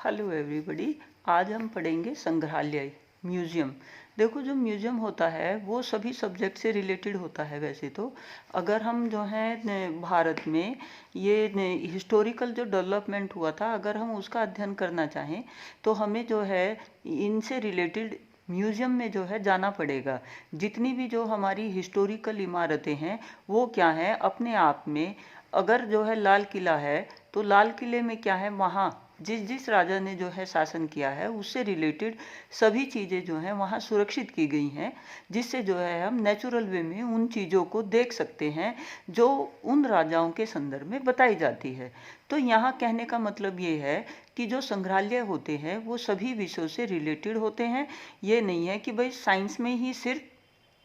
Hello everybody. आज हम पढ़ेंगे संग्रहालय, म्यूजियम। देखो, जो म्यूजियम होता है वो सभी सब्जेक्ट से रिलेटेड होता है। वैसे तो अगर हम जो है भारत में ये हिस्टोरिकल जो डेवलपमेंट हुआ था, अगर हम उसका अध्ययन करना चाहें तो हमें जो है इनसे रिलेटेड म्यूजियम में जो है जाना पड़ेगा। जितनी भी जो हमारी हिस्टोरिकल इमारतें हैं वो क्या हैं अपने आप में। अगर जो है लाल किला है तो लाल किले में क्या है, वहाँ जिस जिस राजा ने जो है शासन किया है उससे रिलेटेड सभी चीज़ें जो हैं वहाँ सुरक्षित की गई हैं, जिससे जो है हम नेचुरल वे में उन चीज़ों को देख सकते हैं जो उन राजाओं के संदर्भ में बताई जाती है। तो यहाँ कहने का मतलब ये है कि जो संग्रहालय होते हैं वो सभी विषयों से रिलेटेड होते हैं। ये नहीं है कि भाई साइंस में ही सिर्फ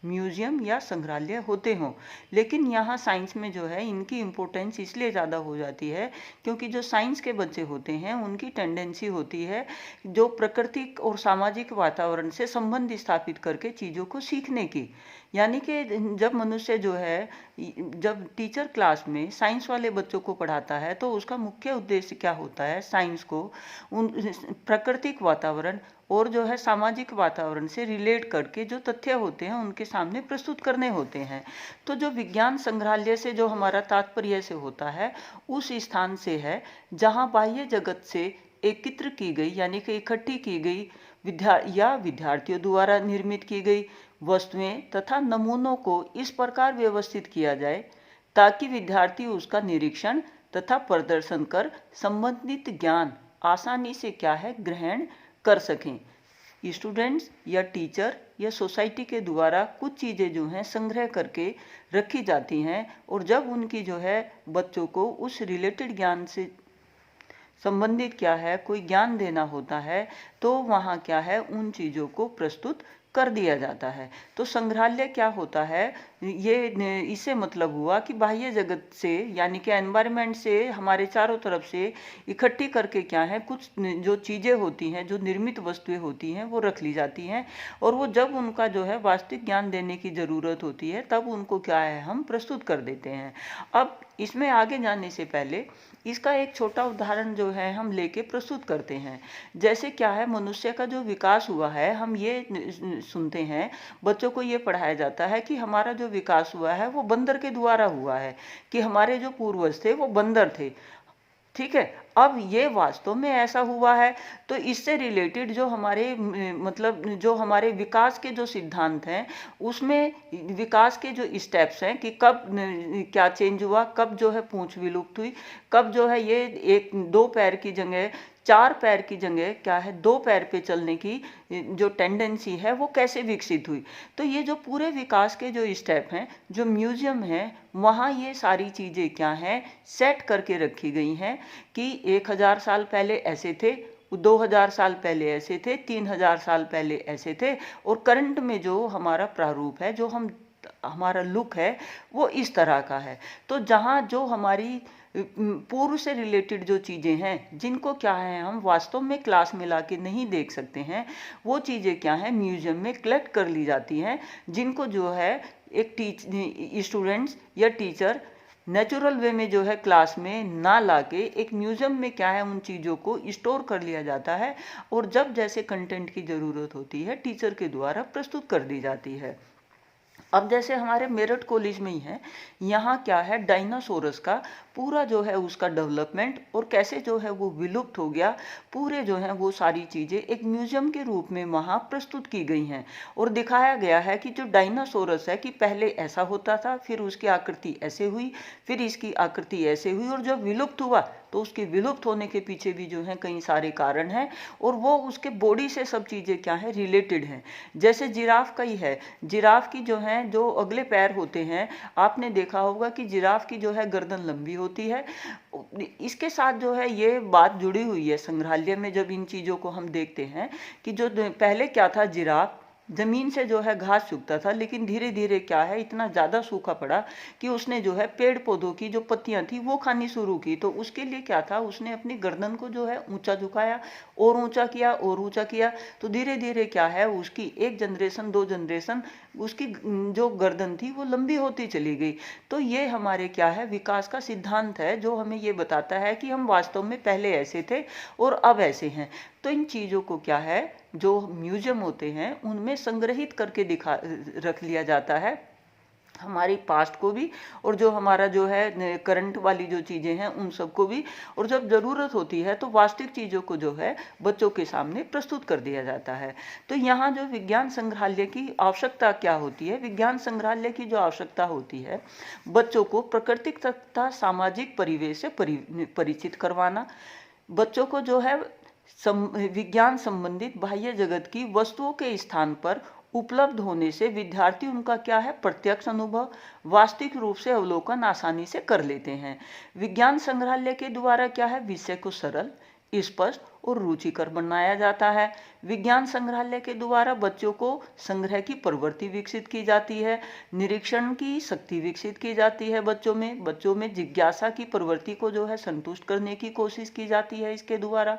म्यूजियम या संग्रहालय होते हों, लेकिन यहाँ साइंस में जो है इनकी इम्पोर्टेंस इसलिए ज़्यादा हो जाती है क्योंकि जो साइंस के बच्चे होते हैं उनकी टेंडेंसी होती है जो प्राकृतिक और सामाजिक वातावरण से संबंध स्थापित करके चीज़ों को सीखने की। यानी कि जब मनुष्य जो है, जब टीचर क्लास में साइंस वाले बच्चों को पढ़ाता है तो उसका मुख्य उद्देश्य क्या होता है, साइंस को उन प्राकृतिक वातावरण और जो है सामाजिक वातावरण से रिलेट करके जो तथ्य होते हैं उनके सामने प्रस्तुत करने होते हैं। तो जो विज्ञान संग्रहालय से जो हमारा तात्पर्य से होता है उस स्थान से है जहाँ बाह्य जगत से एकत्र की गई यानी कि इकट्ठी की गई विद्यार्थियों द्वारा निर्मित की गई वस्तुएं तथा नमूनों को इस प्रकार व्यवस्थित किया जाए ताकि विद्यार्थी उसका निरीक्षण तथा प्रदर्शन कर संबंधित ज्ञान आसानी से क्या है ग्रहण कर सकें। स्टूडेंट्स या टीचर या सोसाइटी के द्वारा कुछ चीज़ें जो हैं संग्रह करके रखी जाती हैं और जब उनकी जो है बच्चों को उस रिलेटेड ज्ञान से संबंधित क्या है कोई ज्ञान देना होता है तो वहाँ क्या है उन चीज़ों को प्रस्तुत कर दिया जाता है। तो संग्रहालय क्या होता है, ये इससे मतलब हुआ कि बाह्य जगत से यानी कि एनवायरनमेंट से हमारे चारों तरफ से इकट्ठी करके क्या है कुछ जो चीज़ें होती हैं, जो निर्मित वस्तुएं होती हैं वो रख ली जाती हैं और वो जब उनका जो है वास्तविक ज्ञान देने की ज़रूरत होती है तब उनको क्या है हम प्रस्तुत कर देते हैं। अब इसमें आगे जाने से पहले इसका एक छोटा उदाहरण जो है हम लेके प्रस्तुत करते हैं। जैसे क्या है मनुष्य का जो विकास हुआ है, हम ये सुनते हैं, बच्चों को ये पढ़ाया जाता है कि हमारा जो विकास हुआ है वो बंदर के द्वारा हुआ है, कि हमारे जो पूर्वज थे वो बंदर थे। ठीक है, अब ये वास्तव में ऐसा हुआ है तो इससे रिलेटेड जो हमारे मतलब जो हमारे विकास के जो सिद्धांत हैं उसमें विकास के जो स्टेप्स हैं कि कब क्या चेंज हुआ, कब जो है पूंछ विलुप्त हुई, कब जो है ये एक दो पैर की जगह चार पैर की जगह क्या है दो पैर पे चलने की जो टेंडेंसी है वो कैसे विकसित हुई। तो ये जो पूरे विकास के जो स्टेप हैं जो म्यूजियम है वहाँ ये सारी चीज़ें क्या हैं सेट करके रखी गई हैं कि 1000 साल पहले ऐसे थे, 2000 साल पहले ऐसे थे, 3000 साल पहले ऐसे थे और करंट में जो हमारा प्रारूप है, जो हमारा लुक है वो इस तरह का है। तो जहाँ जो हमारी पूर्व से रिलेटेड जो चीज़ें हैं जिनको क्या है हम वास्तव में क्लास में लाके नहीं देख सकते हैं, वो चीज़ें क्या है म्यूजियम में कलेक्ट कर ली जाती हैं, जिनको जो है एक स्टूडेंट्स या टीचर नेचुरल वे में जो है क्लास में ना लाके एक म्यूजियम में क्या है उन चीज़ों को स्टोर कर लिया जाता है और जब जैसे कंटेंट की ज़रूरत होती है टीचर के द्वारा प्रस्तुत कर दी जाती है। अब जैसे हमारे मेरठ कॉलेज में ही है, यहाँ क्या है डायनासोरस का पूरा जो है उसका डेवलपमेंट और कैसे जो है वो विलुप्त हो गया, पूरे जो है वो सारी चीज़ें एक म्यूजियम के रूप में वहाँ प्रस्तुत की गई हैं और दिखाया गया है कि जो डायनासोरस है कि पहले ऐसा होता था, फिर उसकी आकृति ऐसे हुई, फिर इसकी आकृति ऐसे हुई और जब विलुप्त हुआ तो उसके विलुप्त होने के पीछे भी जो है कई सारे कारण हैं और वो उसके बॉडी से सब चीज़ें क्या है रिलेटेड हैं। जैसे जिराफ का ही है, जिराफ की जो है जो अगले पैर होते हैं, आपने देखा होगा कि जिराफ की जो है गर्दन लंबी होती है। इसके साथ जो है ये बात जुड़ी हुई है संग्रहालय में, जब इन चीज़ों को हम देखते हैं कि जो पहले क्या था जिराफ जमीन से जो है घास चुगता था, लेकिन धीरे धीरे क्या है इतना ज्यादा सूखा पड़ा कि उसने जो है पेड़ पौधों की जो पत्तियां थी वो खानी शुरू की। तो उसके लिए क्या था, उसने अपनी गर्दन को जो है ऊंचा झुकाया और ऊंचा किया और ऊंचा किया। तो धीरे धीरे क्या है उसकी एक जनरेशन, दो जनरेशन, उसकी जो गर्दन थी वो लंबी होती चली गई। तो ये हमारे क्या है विकास का सिद्धांत है, जो हमें ये बताता है कि हम वास्तव में पहले ऐसे थे और अब ऐसे हैं। तो इन चीजों को क्या है, जो म्यूजियम होते हैं उनमें संग्रहित करके दिखा रख लिया जाता है, हमारी पास्ट को भी और जो हमारा जो है करंट वाली जो चीजें हैं उन सबको भी। और जब जरूरत होती है तो वास्तविक चीजों को जो है बच्चों के सामने प्रस्तुत कर दिया जाता है। तो यहाँ जो विज्ञान संग्रहालय की आवश्यकता क्या होती है, विज्ञान संग्रहालय की जो आवश्यकता होती है, बच्चों को प्राकृतिक तथा सामाजिक परिवेश से परिचित करवाना, बच्चों को जो है विज्ञान संबंधित बाह्य जगत की वस्तुओं के स्थान पर उपलब्ध होने से विद्यार्थी उनका क्या है प्रत्यक्ष अनुभव, वास्तविक रूप से अवलोकन आसानी से कर लेते हैं। विज्ञान संग्रहालय के द्वारा क्या है विषय को सरल, स्पष्ट और रुचिकर बनाया जाता है। विज्ञान संग्रहालय के द्वारा बच्चों को संग्रह की प्रवृत्ति विकसित की जाती है, निरीक्षण की शक्ति विकसित की जाती है, बच्चों में जिज्ञासा की प्रवृत्ति को जो है संतुष्ट करने की कोशिश की जाती है। इसके द्वारा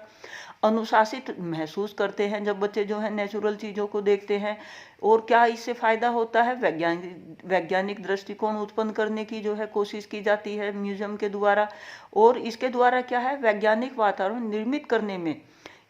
अनुशासित महसूस करते हैं जब बच्चे जो है नेचुरल चीजों को देखते हैं। और क्या इससे फायदा होता है, वैज्ञानिक दृष्टिकोण उत्पन्न करने की जो है कोशिश की जाती है म्यूजियम के द्वारा। और इसके द्वारा क्या है वैज्ञानिक वातावरण निर्मित करने में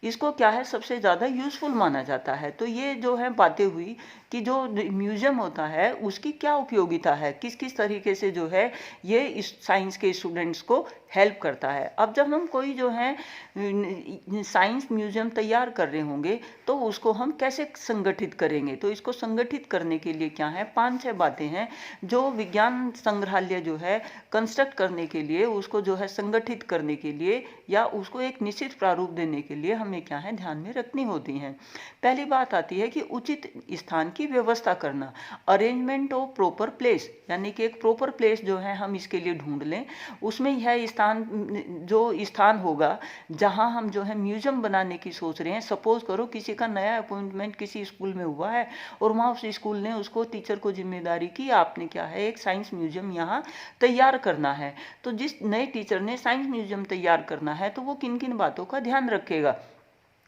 इसको क्या है सबसे ज्यादा यूजफुल माना जाता है। तो ये जो है बातें हुई कि जो म्यूजियम होता है उसकी क्या उपयोगिता है, किस किस तरीके से जो है ये इस साइंस के स्टूडेंट्स को हेल्प करता है। अब जब हम कोई जो है साइंस म्यूजियम तैयार कर रहे होंगे तो उसको हम कैसे संगठित करेंगे, तो इसको संगठित करने के लिए क्या है 5-6 बातें हैं जो विज्ञान संग्रहालय जो है कंस्ट्रक्ट करने के लिए, उसको जो है संगठित करने के लिए या उसको एक निश्चित प्रारूप देने के लिए हमें क्या है ध्यान में रखनी होती हैं। पहली बात आती है कि उचित स्थान की व्यवस्था करना, अरेंजमेंट ऑफ प्रॉपर प्लेस, यानी कि एक प्रॉपर प्लेस जो है हम इसके लिए ढूंढ लें। उसमें यह स्थान होगा जहां हम जो है म्यूजियम बनाने की सोच रहे हैं। सपोज करो किसी का नया अपॉइंटमेंट किसी स्कूल में हुआ है और वहां उस स्कूल ने उसको टीचर को जिम्मेदारी की आपने क्या है एक साइंस म्यूजियम यहाँ तैयार करना है। तो जिस नए टीचर ने साइंस म्यूजियम तैयार करना है तो वो किन किन बातों का ध्यान रखेगा,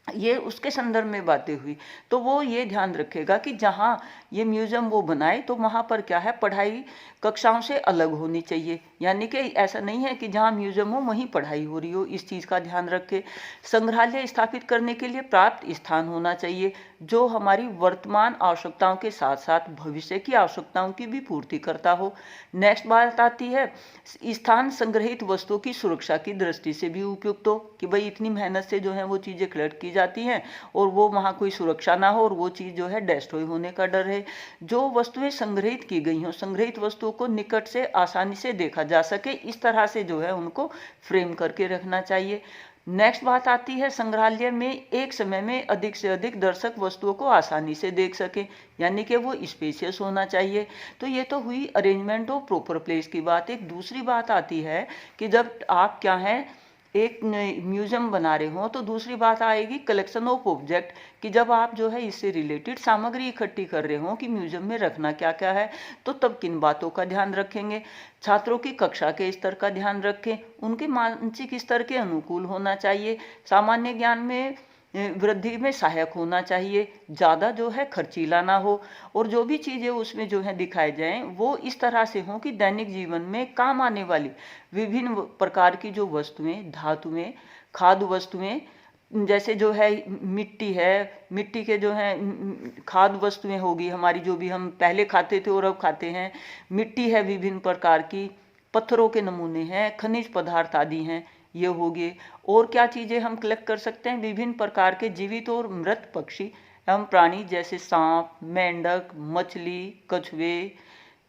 ये उसके संदर्भ में बातें हुई। तो वो ये ध्यान रखेगा कि जहाँ ये म्यूजियम वो बनाए तो वहाँ पर क्या है पढ़ाई कक्षाओं से अलग होनी चाहिए, यानी कि ऐसा नहीं है कि जहाँ म्यूजियम हो वहीं पढ़ाई हो रही हो, इस चीज़ का ध्यान रखे। संग्रहालय स्थापित करने के लिए प्राप्त स्थान होना चाहिए जो हमारी वर्तमान आवश्यकताओं के साथ साथ भविष्य की आवश्यकताओं की भी पूर्ति करता हो। नेक्स्ट बात आती है स्थान संग्रहित वस्तुओं की सुरक्षा की दृष्टि से भी उपयुक्त हो, कि भाई इतनी मेहनत से जो है वो चीज़ें कलेक्ट की जाती हैं और वो वहाँ कोई सुरक्षा ना हो और वो चीज़ जो है डिस्ट्रॉय होने का डर है। जो वस्तुएं संग्रहित की गई हों, संग्रहित वस्तुओं को निकट से आसानी से देखा जा सके, इस तरह से जो है उनको फ्रेम करके रखना चाहिए। नेक्स्ट बात आती है संग्रहालय में एक समय में अधिक से अधिक दर्शक वस्तुओं को आसानी से देख सके, यानी कि वो स्पेशियस होना चाहिए। तो ये तो हुई अरेंजमेंट ऑफ प्रॉपर प्लेस की बात। एक दूसरी बात आती है कि जब आप क्या है एक म्यूजियम बना रहे हो तो दूसरी बात आएगी कलेक्शन ऑफ ऑब्जेक्ट, कि जब आप जो है इससे रिलेटेड सामग्री इकट्ठी कर रहे हो कि म्यूजियम में रखना क्या क्या है, तो तब किन बातों का ध्यान रखेंगे। छात्रों की कक्षा के स्तर का ध्यान रखें, उनके मानसिक स्तर के अनुकूल होना चाहिए, सामान्य ज्ञान में वृद्धि में सहायक होना चाहिए, ज़्यादा जो है खर्चीला ना हो, और जो भी चीज़ें उसमें जो है दिखाए जाएं वो इस तरह से हों कि दैनिक जीवन में काम आने वाली विभिन्न प्रकार की जो वस्तुएं, धातुएं, खाद्य वस्तुएं, जैसे जो है मिट्टी है, मिट्टी के जो है खाद्य वस्तुएं होगी हमारी जो भी हम पहले खाते थे और अब खाते हैं, मिट्टी है विभिन्न प्रकार की, पत्थरों के नमूने हैं, खनिज पदार्थ आदि हैं, ये हो गए। और क्या चीज़ें हम कलेक्ट कर सकते हैं, विभिन्न प्रकार के जीवित और मृत पक्षी एवं प्राणी जैसे सांप, मेंढक, मछली, कछुए,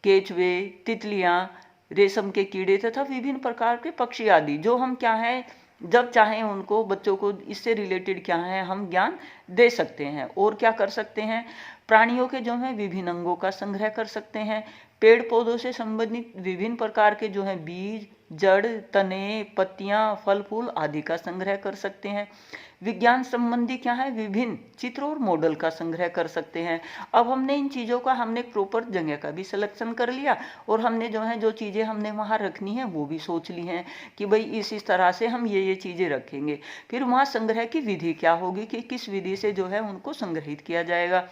केचुए, तितलियां, रेशम के कीड़े तथा विभिन्न प्रकार के पक्षी आदि, जो हम क्या है जब चाहें उनको बच्चों को इससे रिलेटेड क्या है हम ज्ञान दे सकते हैं। और क्या कर सकते हैं, प्राणियों के जो है विभिन्न अंगों का संग्रह कर सकते हैं, पेड़ पौधों से संबंधित विभिन्न प्रकार के जो है बीज, जड़, तने, पत्तियां, फल फूल आदि का संग्रह कर सकते हैं। विज्ञान संबंधी क्या है, विभिन्न चित्र और मॉडल का संग्रह कर सकते हैं। अब हमने इन चीज़ों का हमने प्रॉपर जगह का भी सिलेक्शन कर लिया, और हमने जो है जो चीज़ें हमने वहाँ रखनी है वो भी सोच ली हैं कि भाई इस तरह से हम ये चीज़ें रखेंगे। फिर वहाँ संग्रह की विधि क्या होगी कि किस विधि से जो है उनको संग्रहित किया जाएगा।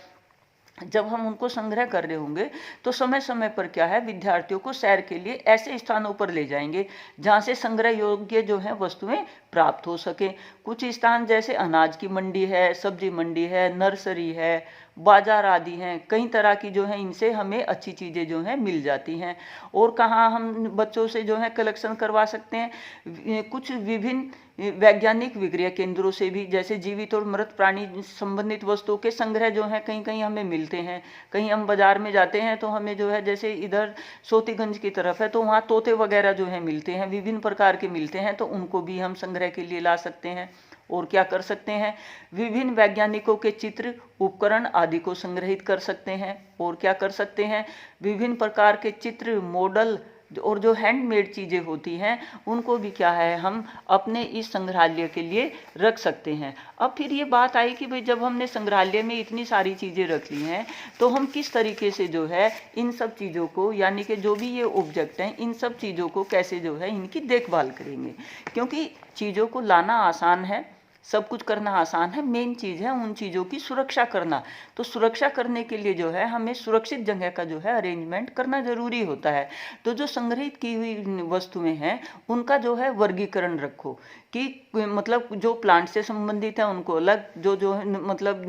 जब हम उनको संग्रह कर रहे होंगे तो समय समय पर क्या है, विद्यार्थियों को सैर के लिए ऐसे स्थानों पर ले जाएंगे जहाँ से संग्रह योग्य जो है वस्तुएं प्राप्त हो सके। कुछ स्थान जैसे अनाज की मंडी है, सब्जी मंडी है, नर्सरी है, बाजार आदि हैं, कई तरह की जो है इनसे हमें अच्छी चीज़ें जो हैं मिल जाती हैं। और कहाँ हम बच्चों से जो है कलेक्शन करवा सकते हैं, कुछ विभिन्न वैज्ञानिक विक्रय केंद्रों से भी, जैसे जीवित और मृत प्राणी संबंधित वस्तुओं के संग्रह जो है कहीं कहीं हमें मिलते हैं। कहीं हम बाजार में जाते हैं तो हमें जो है, जैसे इधर सोतीगंज की तरफ है तो वहाँ तोते वगैरह जो है मिलते हैं, विभिन्न प्रकार के मिलते हैं, तो उनको भी हम संग्रह के लिए ला सकते हैं। और क्या कर सकते हैं, विभिन्न वैज्ञानिकों के चित्र, उपकरण आदि को संग्रहित कर सकते हैं। और क्या कर सकते हैं, विभिन्न प्रकार के चित्र, मॉडल और जो हैंडमेड चीज़ें होती हैं उनको भी क्या है, हम अपने इस संग्रहालय के लिए रख सकते हैं। अब फिर ये बात आई कि भाई जब हमने संग्रहालय में इतनी सारी चीज़ें रख ली हैं तो हम किस तरीके से जो है इन सब चीज़ों को, यानी कि जो भी ये ऑब्जेक्ट हैं, इन सब चीज़ों को कैसे जो है इनकी देखभाल करेंगे। क्योंकि चीज़ों को लाना आसान है, सब कुछ करना आसान है, मेन चीज़ है उन चीज़ों की सुरक्षा करना। तो सुरक्षा करने के लिए जो है हमें सुरक्षित जगह का जो है अरेंजमेंट करना ज़रूरी होता है। तो जो संग्रहित की हुई वस्तुएं हैं उनका जो है वर्गीकरण रखो कि मतलब जो प्लांट से संबंधित है उनको अलग, जो है मतलब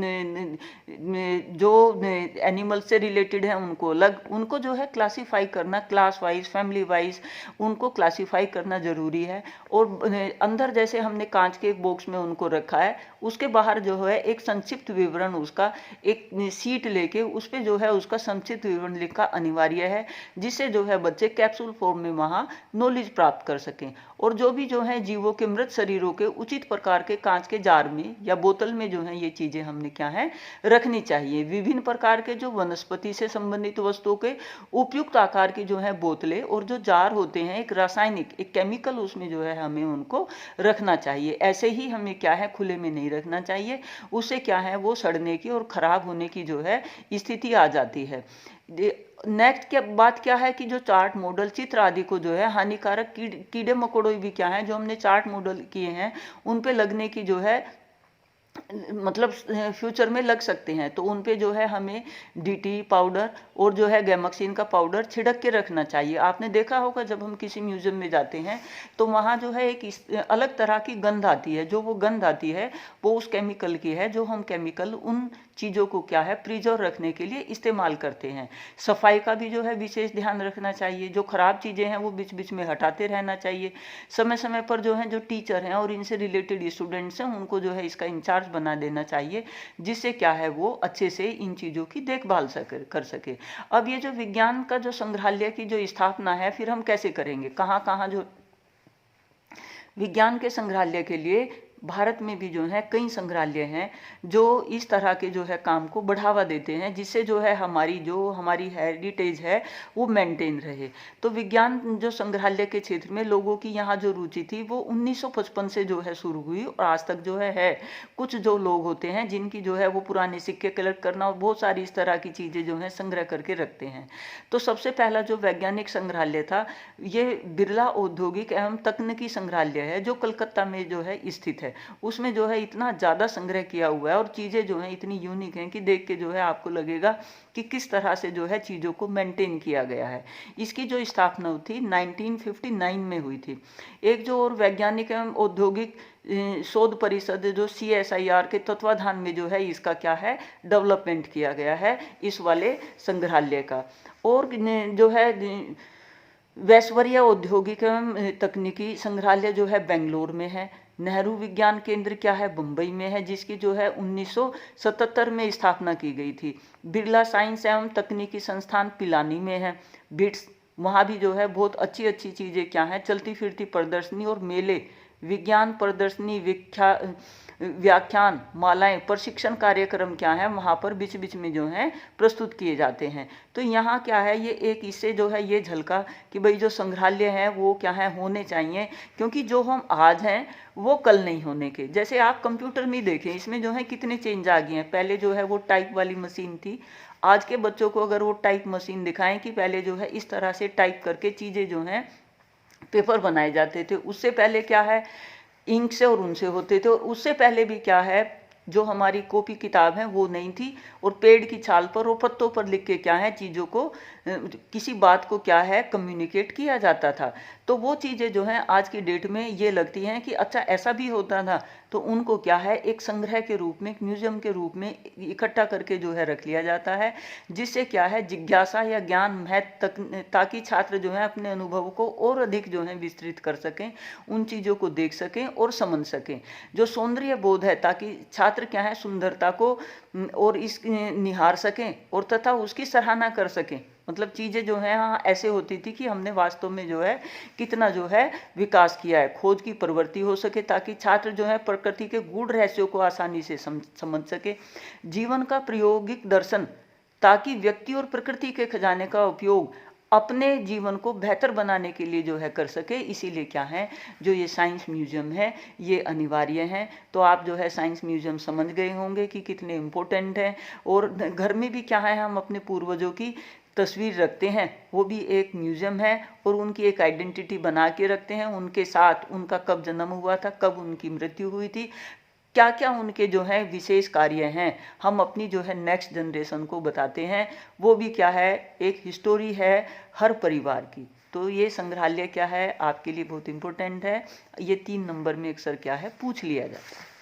जो एनिमल से रिलेटेड है उनको अलग, उनको जो है क्लासीफाई करना, क्लास वाइज, फैमिली वाइज उनको क्लासीफाई करना ज़रूरी है। और अंदर जैसे हमने कांच के एक बॉक्स में उनको रखा है, उसके बाहर जो है एक संक्षिप्त विवरण, उसका एक सीट लेके उस पर जो है उसका संक्षिप्त विवरण लिखना अनिवार्य है, जिससे जो है बच्चे कैप्सूल फॉर्म में वहाँ नॉलेज प्राप्त कर सकें। और जो भी जो है जीवों के मृत शरीरों के उचित प्रकार के कांच के जार में या बोतल में जो है ये चीज़ें हमने क्या है रखनी चाहिए। विभिन्न प्रकार के जो वनस्पति से संबंधित वस्तुओं के उपयुक्त आकार की जो है बोतलें और जो जार होते हैं, एक रासायनिक, एक केमिकल उसमें जो है हमें उनको रखना चाहिए। ऐसे ही हमें क्या है खुले में नहीं रखना चाहिए, उससे क्या है वो सड़ने की और खराब होने की जो है स्थिति आ जाती है। नेक्स्ट क्या बात क्या है कि जो चार्ट मॉडल, चित्र आदि को जो है हानिकारक कीड़े मकोड़े भी क्या है जो हमने चार्ट मॉडल किए हैं उन पे लगने की जो है मतलब फ्यूचर में लग सकते हैं, तो उन पे जो है हमें डीटी पाउडर और जो है गैमक्सिन का पाउडर छिड़क के रखना चाहिए। आपने देखा होगा जब हम किसी म्यूजियम में जाते हैं तो वहाँ जो है एक अलग तरह की गंध आती है, जो वो गंध आती है वो उस केमिकल की है, जो हम केमिकल उन चीज़ों को क्या है प्रिजर्व रखने के लिए इस्तेमाल करते हैं। सफाई का भी जो है विशेष ध्यान रखना चाहिए, जो खराब चीज़ें हैं वो बीच बीच में हटाते रहना चाहिए। समय समय पर जो है जो टीचर हैं और इनसे रिलेटेड स्टूडेंट्स हैं उनको जो है इसका इंचार्ज बना देना चाहिए, जिससे क्या है वो अच्छे से इन चीज़ों की देखभाल कर सके। अब ये जो विज्ञान का जो संग्रहालय की जो स्थापना है फिर हम कैसे करेंगे, कहाँ कहाँ जो विज्ञान के संग्रहालय के लिए भारत में भी जो है कई संग्रहालय हैं जो इस तरह के जो है काम को बढ़ावा देते हैं, जिससे जो है हमारी हेरिटेज है वो मेंटेन रहे। तो विज्ञान जो संग्रहालय के क्षेत्र में लोगों की यहाँ जो रुचि थी वो 1955 से जो है शुरू हुई और आज तक जो है कुछ जो लोग होते हैं जिनकी जो है वो पुराने सिक्के कलेक्ट करना और बहुत सारी इस तरह की चीज़ें जो है संग्रह करके रखते हैं। तो सबसे पहला जो वैज्ञानिक संग्रहालय था ये बिरला औद्योगिक एवं तकनीकी संग्रहालय है, जो कलकत्ता में जो है स्थित है। उसमें जो है इतना ज़्यादा संग्रह किया हुआ है और चीज़ें जो हैं इतनी यूनिक हैं कि देख के जो है आपको लगेगा कि किस तरह से जो है चीज़ों को मेंटेन किया गया है। इसकी जो स्थापना हुई थी 1959 में हुई थी। एक जो और वैज्ञानिक एवं औद्योगिक शोध परिषद जो CSIR के तत्वाधान में जो है इसका क्या है डेवलपमेंट किया गया है इस वाले संग्रहालय का। और जो है वैश्वर्य औद्योगिक एवं तकनीकी संग्रहालय जो है बेंगलोर में है। नेहरू विज्ञान केंद्र क्या है बम्बई में है, जिसकी जो है 1977 में स्थापना की गई थी। बिरला साइंस एवं तकनीकी संस्थान पिलानी में है, बिट्स, वहाँ भी जो है बहुत अच्छी अच्छी चीज़ें क्या हैं चलती फिरती प्रदर्शनी और मेले विज्ञान प्रदर्शनी, व्याख्यान मालाएं, प्रशिक्षण कार्यक्रम क्या है वहाँ पर बीच बीच में जो है प्रस्तुत किए जाते हैं। तो यहाँ क्या है, ये एक इससे जो है ये झलका कि भाई जो संग्रहालय है वो क्या है होने चाहिए, क्योंकि जो हम आज हैं वो कल नहीं होने के। जैसे आप कंप्यूटर में देखें, इसमें जो है कितने चेंज आ गए हैं। पहले जो है वो टाइप वाली मशीन थी, आज के बच्चों को अगर वो टाइप मशीन दिखाएं कि पहले जो है इस तरह से टाइप करके चीज़ें जो हैं पेपर बनाए जाते थे, उससे पहले क्या है इंक से और उनसे होते थे, और उससे पहले भी क्या है जो हमारी कॉपी किताब है वो नहीं थी, और पेड़ की छाल पर और पत्तों पर लिख के क्या है चीज़ों को, किसी बात को क्या है कम्युनिकेट किया जाता था। तो वो चीज़ें जो हैं आज की डेट में ये लगती हैं कि अच्छा ऐसा भी होता था, तो उनको क्या है एक संग्रह के रूप में, एक म्यूजियम के रूप में इकट्ठा करके जो है रख लिया जाता है, जिससे क्या है जिज्ञासा या ज्ञान महत्व तक, ताकि छात्र जो है अपने अनुभव को और अधिक जो है विस्तृत कर सकें, उन चीज़ों को देख सकें और समझ सकें। जो सौंदर्य बोध है, ताकि छात्र क्या है सुंदरता को और इस निहार सकें और तथा उसकी सराहना कर सकें। मतलब चीज़ें जो हैं हाँ ऐसे होती थी कि हमने वास्तव में जो है कितना जो है विकास किया है, खोज की प्रवृत्ति हो सके, ताकि छात्र जो है प्रकृति के गूढ़ रहस्यों को आसानी से समझ सके। जीवन का प्रायोगिक दर्शन, ताकि व्यक्ति और प्रकृति के खजाने का उपयोग अपने जीवन को बेहतर बनाने के लिए जो है कर सके। इसीलिए क्या है जो ये साइंस म्यूजियम है ये अनिवार्य है। तो आप जो है साइंस म्यूजियम समझ गए होंगे कि कितने इम्पोर्टेंट हैं। और घर में भी क्या है हम अपने पूर्वजों की तस्वीर रखते हैं, वो भी एक म्यूजियम है, और उनकी एक आइडेंटिटी बना के रखते हैं। उनके साथ उनका कब जन्म हुआ था, कब उनकी मृत्यु हुई थी, क्या क्या उनके जो है विशेष कार्य हैं, हम अपनी जो है नेक्स्ट जनरेशन को बताते हैं। वो भी क्या है एक हिस्टोरी है हर परिवार की। तो ये संग्रहालय क्या है आपके लिए बहुत इम्पोर्टेंट है। ये 3 नंबर में अक्सर क्या है पूछ लिया जाता है।